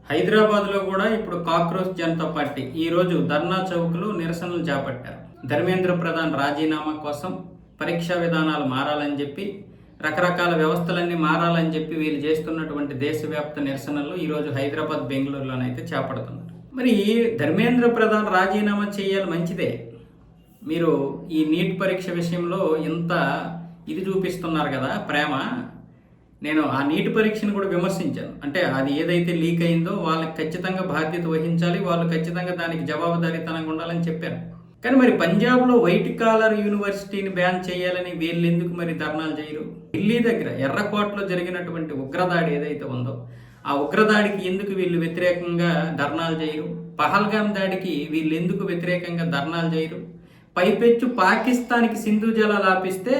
హైదరాబాద్లో కూడా ఇప్పుడు కాక్రోచ్ జనతా పార్టీ ఈరోజు ధర్నా చౌక్లు నిరసనలు చేపట్టారు. ధర్మేంద్ర ప్రధాన్ రాజీనామా కోసం పరీక్షా విధానాలు మారాలని చెప్పి రకరకాల వ్యవస్థలన్నీ మారాలని చెప్పి వీళ్ళు చేస్తున్నటువంటి దేశవ్యాప్త నిరసనలు ఈరోజు హైదరాబాద్, బెంగళూరులోనైతే చేపడుతున్నారు. మరి ధర్మేంద్ర ప్రధాన్ రాజీనామా చేయాలి, మంచిదే. మీరు ఈ నీట్ పరీక్ష విషయంలో ఇంత ఇది చూపిస్తున్నారు కదా, ప్రేమ. నేను ఆ నీట్ పరీక్షను కూడా విమర్శించాను. అంటే అది ఏదైతే లీక్ అయిందో వాళ్ళకి ఖచ్చితంగా బాధ్యత వహించాలి, వాళ్ళు ఖచ్చితంగా దానికి జవాబుదారీతనంగా ఉండాలని చెప్పాను. కానీ మరి పంజాబ్లో వైట్ కాలర్ యూనివర్సిటీని బ్యాన్ చేయాలని వీళ్ళు ఎందుకు మరి ధర్నాలు చేయరు? ఢిల్లీ దగ్గర ఎర్రకోటలో జరిగినటువంటి ఉగ్రదాడి ఏదైతే ఉందో ఆ ఉగ్రదాడికి ఎందుకు వీళ్ళు వ్యతిరేకంగా ధర్నాలు చేయరు? పహల్గామ్ దాడికి వీళ్ళు ఎందుకు వ్యతిరేకంగా ధర్నాలు చేయరు? పైపెచ్చు పాకిస్తాన్కి సింధు జలాలు ఆపిస్తే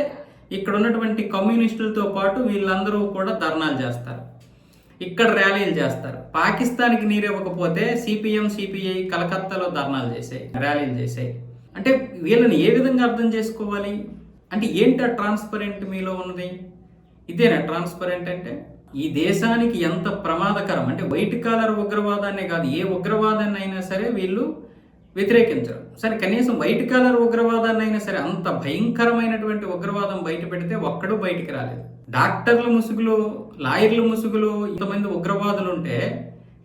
ఇక్కడ ఉన్నటువంటి కమ్యూనిస్టులతో పాటు వీళ్ళందరూ కూడా ధర్నాలు చేస్తారు, ఇక్కడ ర్యాలీలు చేస్తారు. పాకిస్తాన్కి నీరు ఇవ్వకపోతే సిపిఎం, సిపిఐ కలకత్తాలో ధర్నాలు చేసాయి, ర్యాలీలు చేసాయి. అంటే వీళ్ళని ఏ విధంగా అర్థం చేసుకోవాలి? అంటే ఏంటా ట్రాన్స్పరెంట్ మీలో ఉన్నది? ఇదేనా ట్రాన్స్పరెంట్ అంటే? ఈ దేశానికి ఎంత ప్రమాదకరం అంటే వైట్ కాలర్ ఉగ్రవాదాన్నే కాదు, ఏ ఉగ్రవాదాన్ని అయినా సరే వీళ్ళు వ్యతిరేకించరు. సరే, కనీసం వైట్ కాలర్ ఉగ్రవాదాన్ని అయినా సరే అంత భయంకరమైనటువంటి ఉగ్రవాదం బయట పెడితే ఒక్కడూ బయటికి రాలేదు. డాక్టర్ల ముసుగులు, లాయర్ల ముసుగులు, ఇంతమంది ఉగ్రవాదులు ఉంటే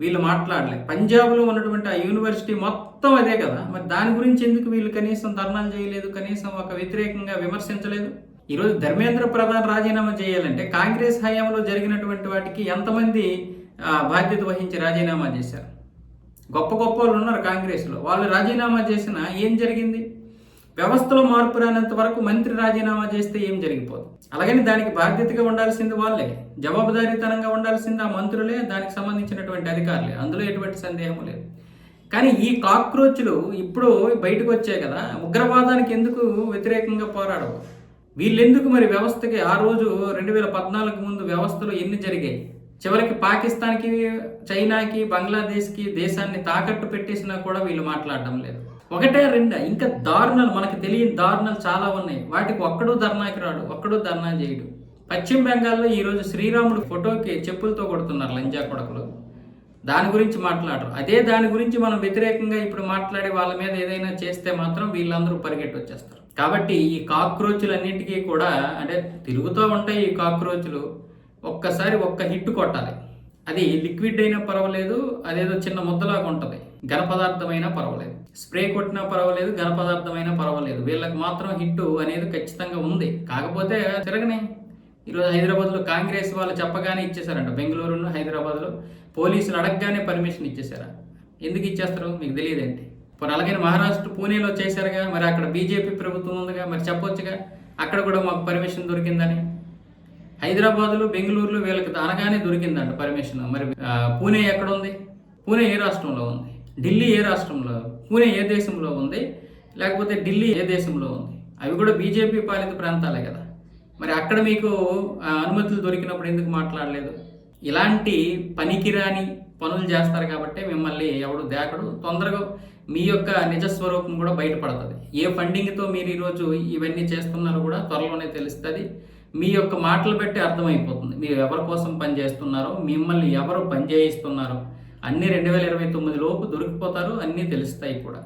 వీళ్ళు మాట్లాడలేదు. పంజాబ్లో ఉన్నటువంటి ఆ యూనివర్సిటీ మొత్తం అదే కదా, మరి దాని గురించి ఎందుకు వీళ్ళు కనీసం ధర్నాలు చేయలేదు, కనీసం ఒక వ్యతిరేకంగా విమర్శించలేదు? ఈరోజు ధర్మేంద్ర ప్రధాన్ రాజీనామా చేయాలంటే కాంగ్రెస్ హయాంలో జరిగినటువంటి వాటికి ఎంతమంది బాధ్యత వహించి రాజీనామా చేశారు? గొప్ప గొప్ప వాళ్ళు ఉన్నారు కాంగ్రెస్లో, వాళ్ళు రాజీనామా చేసినా ఏం జరిగింది? వ్యవస్థలో మార్పు రానంత వరకు మంత్రి రాజీనామా చేస్తే ఏం జరిగిపోదు. అలాగని దానికి బాధ్యతగా ఉండాల్సింది వాళ్ళే, జవాబుదారీతనంగా ఉండాల్సింది ఆ మంత్రులే, దానికి సంబంధించినటువంటి అధికారులే, అందులో ఎటువంటి సందేహం లేదు. కానీ ఈ కాక్రోచ్లు ఇప్పుడు బయటకు వచ్చాయి కదా, ఉగ్రవాదానికి ఎందుకు వ్యతిరేకంగా పోరాడవు? వీళ్ళెందుకు మరి వ్యవస్థకి ఆ రోజు 2014 ముందు వ్యవస్థలో ఎన్ని జరిగాయి? చివరికి పాకిస్తాన్కి, చైనాకి, బంగ్లాదేశ్కి దేశాన్ని తాకట్టు పెట్టేసినా కూడా వీళ్ళు మాట్లాడడం లేదు. ఒకటే రెండా? ఇంకా దారుణాలు, మనకు తెలియని దారుణాలు చాలా ఉన్నాయి. వాటికి ఒక్కడూ ధర్నాకి రాడు, ఒక్కడూ ధర్నా చేయడు. పశ్చిమ బెంగాల్లో ఈరోజు శ్రీరాముడు ఫోటోకి చెప్పులతో కొడుతున్నారు లంజా కొడకలు. దాని గురించి మాట్లాడరు. అదే దాని గురించి మనం వ్యతిరేకంగా ఇప్పుడు మాట్లాడే వాళ్ళ మీద ఏదైనా చేస్తే మాత్రం వీళ్ళందరూ పరిగెట్టి వచ్చేస్తారు. కాబట్టి ఈ కాక్రోచ్లన్నింటికీ కూడా అంటే తిరుగుతూ ఉంటాయి ఈ కాక్రోచ్లు. ఒక్కసారి ఒక్క హిట్ కొట్టాలి. అది లిక్విడ్ అయినా పర్వాలేదు, అదేదో చిన్న ముద్దలాగా ఉంటుంది, ఘన పదార్థమైనా పర్వాలేదు, స్ప్రే కొట్టినా పర్వాలేదు, ఘన పదార్థమైనా పర్వాలేదు, వీళ్ళకి మాత్రం హిట్ అనేది ఖచ్చితంగా ఉంది. కాకపోతే తిరగనే ఈరోజు హైదరాబాద్లో కాంగ్రెస్ వాళ్ళు చెప్పగానే ఇచ్చేసారంట. బెంగళూరును, హైదరాబాద్లో పోలీసులు అడగగానే పర్మిషన్ ఇచ్చేసారా? ఎందుకు ఇచ్చేస్తారు మీకు తెలియదేంటి? ఇప్పుడు అలాగే మహారాష్ట్ర పూణేలో చేశారుగా, మరి అక్కడ బీజేపీ ప్రభుత్వం ఉందిగా, మరి చెప్పొచ్చుగా అక్కడ కూడా మాకు పర్మిషన్ దొరికిందని. హైదరాబాద్లో, బెంగళూరులో వీళ్ళకి అనగానే దొరికిందంట పర్మిషన్. మరి పూణే ఎక్కడ ఉంది? పూణే ఏ రాష్ట్రంలో ఉంది? ఢిల్లీ ఏ రాష్ట్రంలో? పూణే ఏ దేశంలో ఉంది? లేకపోతే ఢిల్లీ ఏ దేశంలో ఉంది? అవి కూడా బీజేపీ పాలిత ప్రాంతాలే కదా. మరి అక్కడ మీకు అనుమతులు దొరికినప్పుడు ఎందుకు మాట్లాడలేదు? ఇలాంటి పనికిరాని పనులు చేస్తారు కాబట్టి మిమ్మల్ని ఎవడు దేకడు. తొందరగా మీ యొక్క నిజస్వరూపం కూడా బయటపడుతుంది. ఏ ఫండింగ్తో మీరు ఈరోజు ఇవన్నీ చేస్తున్నారో కూడా త్వరలోనే తెలుస్తుంది. మీ యొక్క మాటలు బట్టి అర్థమైపోతుంది మీరు ఎవరి కోసం పనిచేస్తున్నారో, మిమ్మల్ని ఎవరు పనిచేయిస్తున్నారో. అన్నీ 2029 లోపు దొరికిపోతారు, అన్నీ తెలుస్తాయి కూడా.